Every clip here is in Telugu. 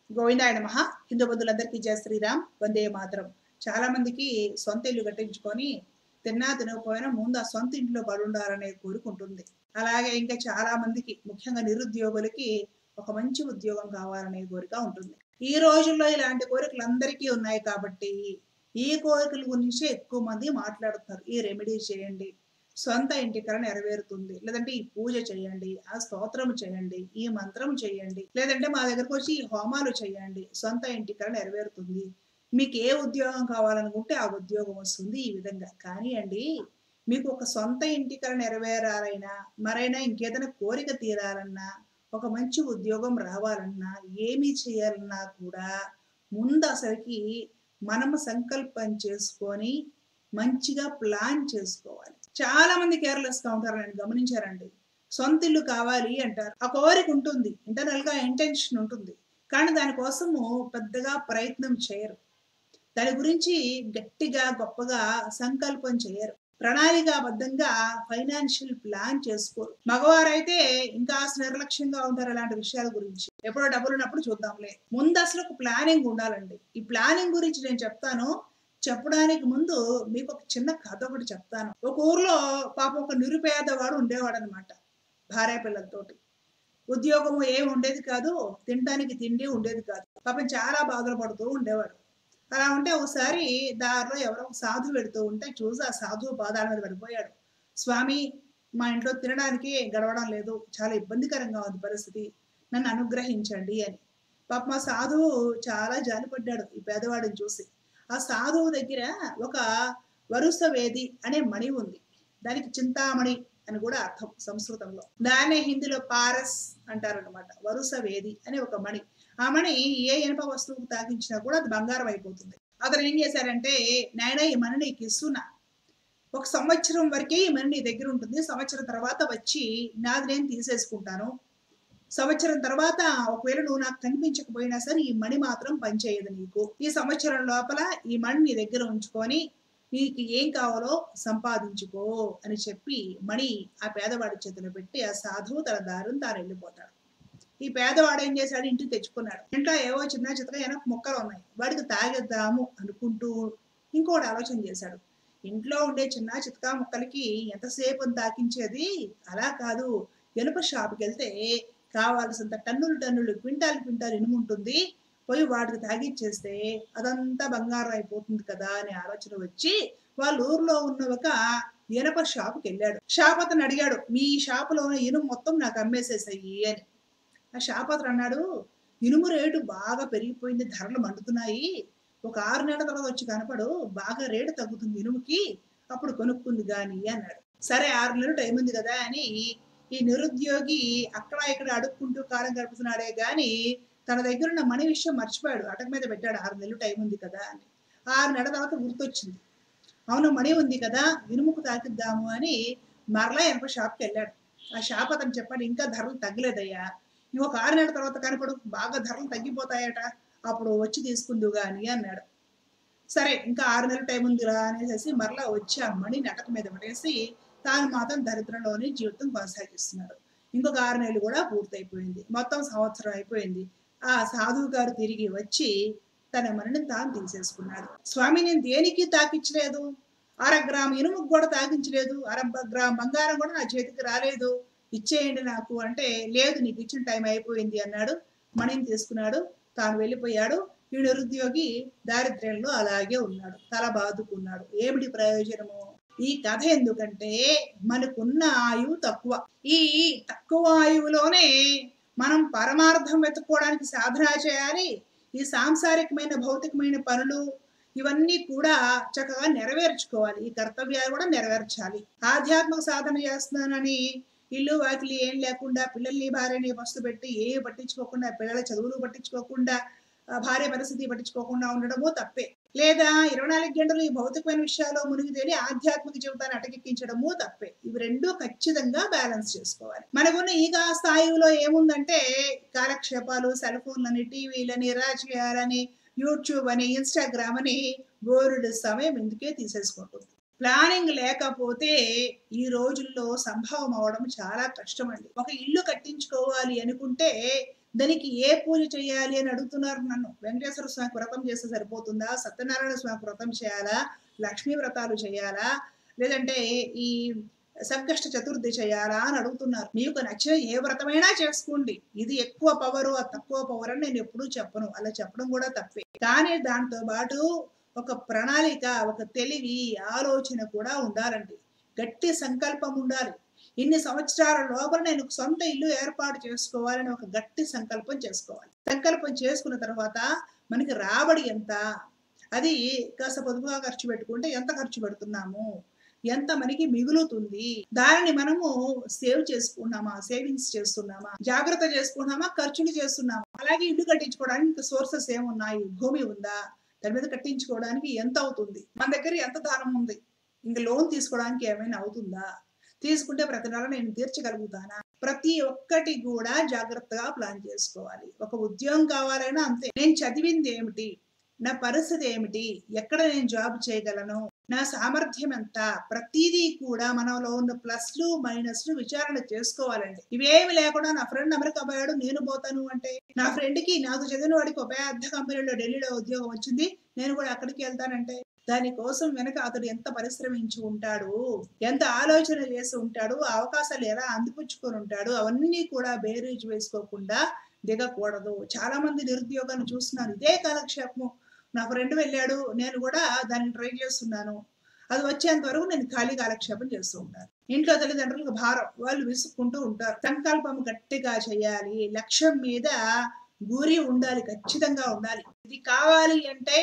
గోవిందాయ నమః. హిందూ బంధువులందరికీ జయ శ్రీరామ్, వందే మాతరం. చాలా మందికి సొంత ఇల్లు కట్టించుకొని తిన్నా తినకపోయినా ముందు ఆ సొంత ఇంట్లో పడుండాలనే కోరిక ఉంటుంది. అలాగే ఇంకా చాలా మందికి ముఖ్యంగా నిరుద్యోగులకి ఒక మంచి ఉద్యోగం కావాలనే కోరిక ఉంటుంది. ఈ రోజుల్లో ఇలాంటి కోరికలు అందరికీ ఉన్నాయి కాబట్టి ఈ కోరికల గురించి ఎక్కువ మంది మాట్లాడుతున్నారు. ఈ రెమెడీ చేయండి, సొంత ఇంటి కల నెరవేరుతుంది, లేదంటే ఈ పూజ చేయండి, ఆ స్తోత్రం చేయండి, ఈ మంత్రం చేయండి, లేదంటే మా దగ్గరకు వచ్చి ఈ హోమాలు చేయండి, సొంత ఇంటి కల నెరవేరుతుంది, మీకు ఏ ఉద్యోగం కావాలనుకుంటే ఆ ఉద్యోగం వస్తుంది. ఈ విధంగా కానీ అండి, మీకు ఒక సొంత ఇంటి కల నెరవేరాలైనా మరైనా ఇంకేదైనా కోరిక తీరాలన్నా ఒక మంచి ఉద్యోగం రావాలన్నా ఏమీ చేయాలన్నా కూడా ముందు అసలుకి మనము సంకల్పం చేసుకొని మంచిగా ప్లాన్ చేసుకోవాలి. చాలా మంది కేర్లెస్ గా ఉంటారు, నేను గమనించారండి. సొంత ఇల్లు కావాలి అంటారు, ఆ కోరిక ఉంటుంది, ఇంటర్నల్ గా ఇంటెన్షన్ ఉంటుంది, కానీ దానికోసము పెద్దగా ప్రయత్నం చేయరు. దాని గురించి గట్టిగా గొప్పగా సంకల్పం చేయరు, ప్రణాళికాబద్ధంగా ఫైనాన్షియల్ ప్లాన్ చేసుకోరు. మగవారైతే ఇంకా నిర్లక్ష్యంగా ఉంటారు ఇలాంటి విషయాల గురించి. ఎప్పుడో డబ్బులు ఉన్నప్పుడు చూద్దాంలే, ముందు అసలు ఒక ప్లానింగ్ ఉండాలండి. ఈ ప్లానింగ్ గురించి నేను చెప్తాను. చెప్పడానికి ముందు మీకు ఒక చిన్న కథ ఒకటి చెప్తాను. ఒక ఊర్లో పాపం ఒక నిరుపేదవాడు ఉండేవాడు అనమాట, భార్య పిల్లలతోటి. ఉద్యోగము ఏమి ఉండేది కాదు, తినడానికి తిండి ఉండేది కాదు. పాపం చాలా బాధలు పడుతూ ఉండేవాడు. అలా ఉంటే ఒకసారి దారిలో ఎవరో ఒక సాధువు వెడుతూ ఉంటే చూసి ఆ సాధువు పాదాల మీద పడిపోయాడు. స్వామి, మా ఇంట్లో తినడానికి గడవడం లేదు, చాలా ఇబ్బందికరంగా ఉంది పరిస్థితి, నన్ను అనుగ్రహించండి అని. పాపం ఆ సాధువు చాలా జాలిపడ్డాడు ఈ పేదవాడిని చూసి. ఆ సాధువు దగ్గర ఒక వరుస వేది అనే మణి ఉంది. దానికి చింతామణి అని కూడా అర్థం సంస్కృతంలో. దాన్నే హిందీలో పారస్ అంటారనమాట. వరుస వేది అనే ఒక మణి. ఆ మణి ఏ ఇనప వస్తువుకు తాకించినా కూడా అది బంగారం అయిపోతుంది. అతను ఏం చేశారంటే, నాయన ఈ మణి నీకు ఇస్తున్నా, ఒక సంవత్సరం వరకే ఈ మణి నీ దగ్గర ఉంటుంది, సంవత్సరం తర్వాత వచ్చి నాది నేను తీసేసుకుంటాను. సంవత్సరం తర్వాత ఒకవేళ నువ్వు నాకు కనిపించకపోయినా సరే ఈ మణి మాత్రం పనిచేయదు నీకు. ఈ సంవత్సరం లోపల ఈ మణి నీ దగ్గర ఉంచుకొని నీకు ఏం కావాలో సంపాదించుకో అని చెప్పి మణి ఆ పేదవాడి చేతిలో పెట్టి ఆ సాధువు తన దారిని తాను వెళ్ళిపోతాడు. ఈ పేదవాడు ఏం చేశాడు, ఇంటికి తెచ్చుకున్నాడు. ఇంట్లో ఏవో చిన్న చితక వెనక మొక్కలు ఉన్నాయి, వాడికి తాగేద్దాము అనుకుంటూ ఇంకోటి ఆలోచన చేశాడు. ఇంట్లో ఉండే చిన్న చితకా మొక్కలకి ఎంతసేపు తాకించేది, అలా కాదు, ఎలుక షాప్కి వెళ్తే కావాల్సినంత టన్నులు టన్నులు క్వింటాల్ క్వింటాల్ ఇనుము ఉంటుంది, పోయి వాటికి తాగిచ్చేస్తే అదంతా బంగారం అయిపోతుంది కదా అనే ఆలోచన వచ్చి వాళ్ళ ఊర్లో ఉన్న ఒక ఇనప షాపుకి వెళ్ళాడు. షాప్ అతను అడిగాడు, మీ షాపులో ఇనుము మొత్తం నాకు అమ్మేసేసాయి అని. ఆ షాప్ అతను అన్నాడు, ఇనుము రేటు బాగా పెరిగిపోయింది, ధరలు మండుతున్నాయి, ఒక 6 నెలల తర్వాత వచ్చి కనపడు, బాగా రేటు తగ్గుతుంది ఇనుముకి, అప్పుడు కొనుక్కుంది గాని అన్నాడు. సరే 6 నెలలు టైం ఉంది కదా అని ఈ నిరుద్యోగి అక్కడ ఇక్కడ అడుక్కుంటూ కాలం గడుపుతున్నాడే గాని తన దగ్గర ఉన్న మనీ విషయం మర్చిపోయాడు. అటక మీద పెట్టాడు, 6 నెలలు టైం ఉంది కదా అని. 6 నెలల తర్వాత గుర్తొచ్చింది, అవును మనీ ఉంది కదా, ఇనుముకు తాకిద్దాము అని మరలా ఇనుప షాప్కి వెళ్ళాడు. ఆ షాప్ అతను చెప్పాడు, ఇంకా ధరలు తగ్గలేదయ్యా, ఇంకొక 6 నెలల తర్వాత కనపడు, బాగా ధరలు తగ్గిపోతాయట, అప్పుడు వచ్చి తీసుకుందు గాని అన్నాడు. సరే ఇంకా 6 నెలల టైం ఉందిరా అనేసి మరలా వచ్చి ఆ మణి నటక మీద పడేసి తాను మాత్రం దరిద్రంలోని జీవితం కొనసాగిస్తున్నాడు. ఇంకొక 6 నెలలు కూడా పూర్తయిపోయింది, మొత్తం సంవత్సరం అయిపోయింది. ఆ సాధువు గారు తిరిగి వచ్చి తన మణిని తాను తీసేసుకున్నాడు. స్వామి, నేను దేనికి తాకించలేదు, 1/2 గ్రాము ఇనుముకు కూడా తాకించలేదు, 1/2 గ్రాము బంగారం కూడా నా చేతికి రాలేదు, ఇచ్చేయండి నాకు అంటే, లేదు నీకు ఇచ్చిన టైం అయిపోయింది అన్నాడు. మణిని తీసుకున్నాడు, తాను వెళ్ళిపోయాడు. ఈ నిరుద్యోగి దారిద్ర్యంలో అలాగే ఉన్నాడు, తల బాదుకున్నాడు. ఏమిటి ప్రయోజనము? ఈ కథ ఎందుకంటే, మనకున్న ఆయువు తక్కువ. ఈ తక్కువ ఆయువులోనే మనం పరమార్థం వెతుక్కోవడానికి సాధన చేయాలి. ఈ సాంసారికమైన భౌతికమైన పనులు ఇవన్నీ కూడా చక్కగా నెరవేర్చుకోవాలి, ఈ కర్తవ్యాలు కూడా నెరవేర్చాలి. ఆధ్యాత్మిక సాధన చేస్తున్నానని ఇల్లు వాకిలి ఏం లేకుండా, పిల్లల్ని భార్యని వస్తు పెట్టి ఏమి పట్టించుకోకుండా, పిల్లల చదువులు పట్టించుకోకుండా, భార్య పరిస్థితి పట్టించుకోకుండా ఉండడము తప్పే. లేదా 24 గంటలు ఈ భౌతికమైన విషయాల్లో మునిగి తేలి ఆధ్యాత్మిక జీవితాన్ని అటకెక్కించడము తప్పే. ఇవి రెండు ఖచ్చితంగా బ్యాలెన్స్ చేసుకోవాలి. మనకున్న ఈ స్థాయిలో ఏముందంటే, కాలక్షేపాలు, సెల్ ఫోన్లని, టీవీలని, రాజకీయాలని, యూట్యూబ్ అని, ఇన్స్టాగ్రామ్ అని బోరుడు సమయం ఇందుకే తీసేసుకుంటుంది. ప్లానింగ్ లేకపోతే ఈ రోజుల్లో సంభవం అవడం చాలా కష్టం అండి. ఒక ఇల్లు కట్టించుకోవాలి అనుకుంటే దానికి ఏ పూజ చేయాలి అని అడుగుతున్నారు నన్ను. వెంకటేశ్వర స్వామి వ్రతం చేస్తే సరిపోతుందా? సత్యనారాయణ స్వామి వ్రతం చేయాలా? లక్ష్మీ వ్రతాలు చేయాలా? లేదంటే ఈ సంకష్ట చతుర్థి చేయాలా అని అడుగుతున్నారు. మీకు నచ్చిన ఏ వ్రతమైనా చేసుకోండి. ఇది ఎక్కువ పవరు, అది తక్కువ పవర్ అని నేను ఎప్పుడూ చెప్పను. అలా చెప్పడం కూడా తప్పే. కానీ దాంతో పాటు ఒక ప్రణాళిక, ఒక తెలివి, ఆలోచన కూడా ఉండాలండి. గట్టి సంకల్పం ఉండాలి. ఇన్ని సంవత్సరాల లోపల నేను సొంత ఇల్లు ఏర్పాటు చేసుకోవాలని ఒక గట్టి సంకల్పం చేసుకోవాలి. సంకల్పం చేసుకున్న తర్వాత మనకి రాబడి ఎంత, అది కాస్త పొదుపుగా ఖర్చు పెట్టుకుంటే ఎంత ఖర్చు పెడుతున్నాము, ఎంత మనకి మిగులుతుంది, దానిని మనము సేవ్ చేసుకున్నామా, సేవింగ్స్ చేస్తున్నామా, జాగ్రత్త చేసుకున్నామా, ఖర్చులు చేస్తున్నామా. అలాగే ఇల్లు కట్టించుకోవడానికి సోర్సెస్ ఏమున్నాయి, భూమి ఉందా, దాని మీద కట్టించుకోవడానికి ఎంత అవుతుంది, మన దగ్గర ఎంత దానం ఉంది, ఇంకా లోన్ తీసుకోవడానికి ఏమైనా అవుతుందా, తీసుకుంటే ప్రతి నెల నేను తీర్చగలుగుతానా, ప్రతి ఒక్కటి కూడా జాగ్రత్తగా ప్లాన్ చేసుకోవాలి. ఒక ఉద్యోగం కావాలైనా అంతే. నేను చదివింది ఏమిటి, నా పరిస్థితి ఏమిటి, ఎక్కడ నేను జాబ్ చేయగలను, నా సామర్థ్యం ఎంత, ప్రతిదీ కూడా మనలో ఉన్న ప్లస్లు మైనస్లు విచారణ చేసుకోవాలండి. ఇవేమి లేకుండా నా ఫ్రెండ్ అమెరికా పోయాడు నేను పోతాను అంటే, నా ఫ్రెండ్ కి నాకు చదివిన వాడికి ఒక పెద్ద కంపెనీలో ఢిల్లీలో ఉద్యోగం వచ్చింది నేను కూడా అక్కడికి వెళ్తానంటే, దానికోసం వెనక అతడు ఎంత పరిశ్రమించి ఉంటాడు, ఎంత ఆలోచన చేసి ఉంటాడు, ఆ అవకాశాలు ఎలా అందిపుచ్చుకొని ఉంటాడు, అవన్నీ కూడా బేరీజ్ వేసుకోకుండా దిగకూడదు. చాలా మంది నిరుద్యోగాన్ని చూస్తున్నాను. ఇదే కాలక్షేపం. నా ఫ్రెండ్ వెళ్ళాడు, నేను కూడా దాన్ని ట్రై చేస్తున్నాను, అది వచ్చేంత వరకు నేను ఖాళీ కాలక్షేపం చేస్తూ ఉంటాను. ఇంట్లో తల్లిదండ్రులకు భారం, వాళ్ళు విసుక్కుంటూ ఉంటారు. సంకల్పం గట్టిగా చేయాలి. లక్ష్యం మీద గురి ఉండాలి, ఖచ్చితంగా ఉండాలి. ఇది కావాలి అంటే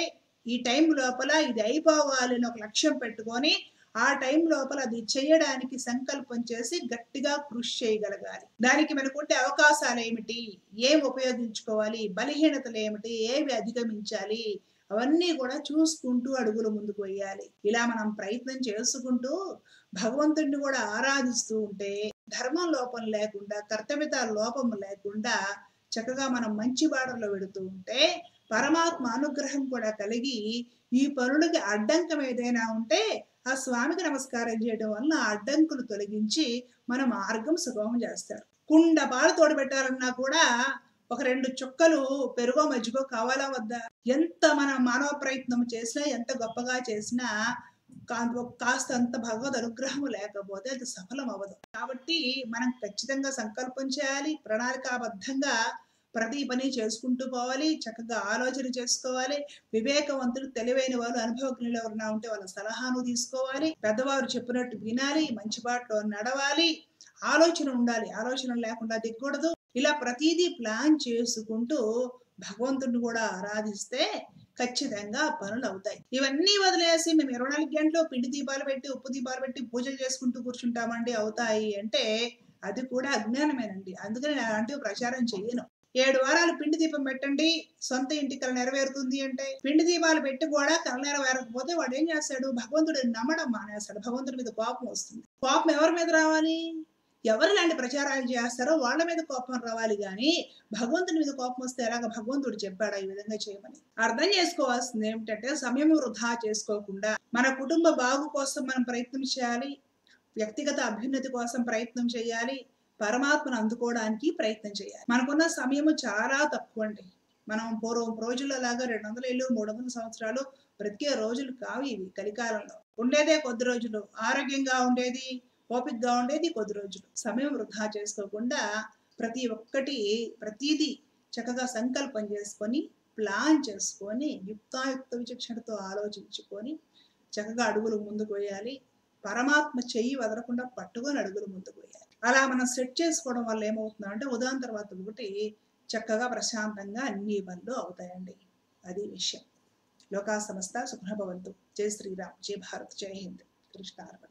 ఈ టైం లోపల ఇది అయిపోవాలి అని ఒక లక్ష్యం పెట్టుకొని ఆ టైం లోపల అది చేయడానికి సంకల్పం చేసి గట్టిగా కృషి చేయగలగాలి. దానికి మనకుంటే అవకాశాలు ఏమిటి, ఏం ఉపయోగించుకోవాలి, బలహీనతలు ఏమిటి, ఏవి అధిగమించాలి, అవన్నీ కూడా చూసుకుంటూ అడుగులు ముందుకు వేయాలి. ఇలా మనం ప్రయత్నం చేసుకుంటూ భగవంతుడిని కూడా ఆరాధిస్తూ ఉంటే, ధర్మం లోపం లేకుండా, కర్తవ్యత లోపం లేకుండా చక్కగా మనం మంచి బాటలో వెడుతూ ఉంటే పరమాత్మ అనుగ్రహం కూడా కలిగి ఈ పనులకి అడ్డంకం ఏదైనా ఉంటే ఆ స్వామికి నమస్కారం చేయడం వల్ల ఆ అడ్డంకులు తొలగించి మన మార్గం సుగమం చేస్తాడు. కుండ పాలు తోడబెట్టాలన్నా కూడా ఒక 2 చుక్కలు పెరుగో మజ్జిగో కావాలా వద్దా? ఎంత మన మానవ ప్రయత్నం చేసినా, ఎంత గొప్పగా చేసినా కాస్త అంత భగవద్ అనుగ్రహం లేకపోతే అది సఫలం అవ్వదు. కాబట్టి మనం ఖచ్చితంగా సంకల్పం చేయాలి, ప్రణాళికాబద్ధంగా ప్రతి పని చేసుకుంటూ పోవాలి, చక్కగా ఆలోచన చేసుకోవాలి. వివేకవంతులు, తెలివైన వాళ్ళు, అనుభవజ్ఞులు ఎవరైనా ఉంటే వాళ్ళ సలహాను తీసుకోవాలి, పెద్దవారు చెప్పినట్టు వినాలి, మంచి బాటలో నడవాలి, ఆలోచన ఉండాలి, ఆలోచన లేకుండా దిగకూడదు. ఇలా ప్రతిదీ ప్లాన్ చేసుకుంటూ భగవంతుడిని కూడా ఆరాధిస్తే ఖచ్చితంగా పనులు అవుతాయి. ఇవన్నీ వదిలేసి మేము 24 గంటలు పిండి దీపాలు పెట్టి, ఉప్పు దీపాలు పెట్టి పూజలు చేసుకుంటూ కూర్చుంటామండి అవుతాయి అంటే అది కూడా అజ్ఞానమేనండి. అందుకని నేను అలాంటివి ప్రచారం చెయ్యను. 7 వారాలు పిండి దీపం పెట్టండి, సొంత ఇంటి కల నెరవేరుతుంది అంటే, పిండి దీపాలు పెట్టి కూడా కల నెరవేరకపోతే వాడు ఏం చేస్తాడు, భగవంతుడిని నమ్మడం మానేస్తాడు. భగవంతుడి మీద కోపం వస్తుంది. కోపం ఎవరి మీద రావాలి, ఎవరు ఇలాంటి ప్రచారాలు చేస్తారో వాళ్ళ మీద కోపం రావాలి. కానీ భగవంతుని మీద కోపం వస్తే ఎలాగ, భగవంతుడు చెప్పాడా ఈ విధంగా చేయమని? అర్థం చేసుకోవాల్సింది ఏమిటంటే సమయం వృధా చేసుకోకుండా మన కుటుంబ బాగు కోసం మనం ప్రయత్నం చేయాలి, వ్యక్తిగత అభ్యున్నతి కోసం ప్రయత్నం చేయాలి, పరమాత్మను అందుకోవడానికి ప్రయత్నం చేయాలి. మనకున్న సమయము చాలా తక్కువ అండి. మనం పూర్వం రోజుల్లో లాగా 200 ఏళ్ళు 300 సంవత్సరాలు బ్రతికే రోజులు కావు ఇవి. కలికాలంలో ఉండేదే కొద్ది రోజులు, ఆరోగ్యంగా ఉండేది, ఓపికగా ఉండేది కొద్ది రోజులు. సమయం వృధా చేసుకోకుండా ప్రతిదీ చక్కగా సంకల్పం చేసుకొని, ప్లాన్ చేసుకొని, యుక్తాయుక్త విచక్షణతో ఆలోచించుకొని చక్కగా అడుగులు ముందుకు వేయాలి. పరమాత్మ చెయ్యి వదలకుండా పట్టుకొని అడుగులు ముందుకు వేయాలి. అలా మనం సెట్ చేసుకోవడం వల్ల ఏమవుతుందంటే ఉదాహరణ తర్వాత ఒకటి చక్కగా ప్రశాంతంగా అన్ని పనులు అవుతాయండి. అది విషయం. లోకా సమస్త సుఖినో భవంతు. జై శ్రీరామ్, జై భారత్, జై హింద్. కృష్ణార్పణ.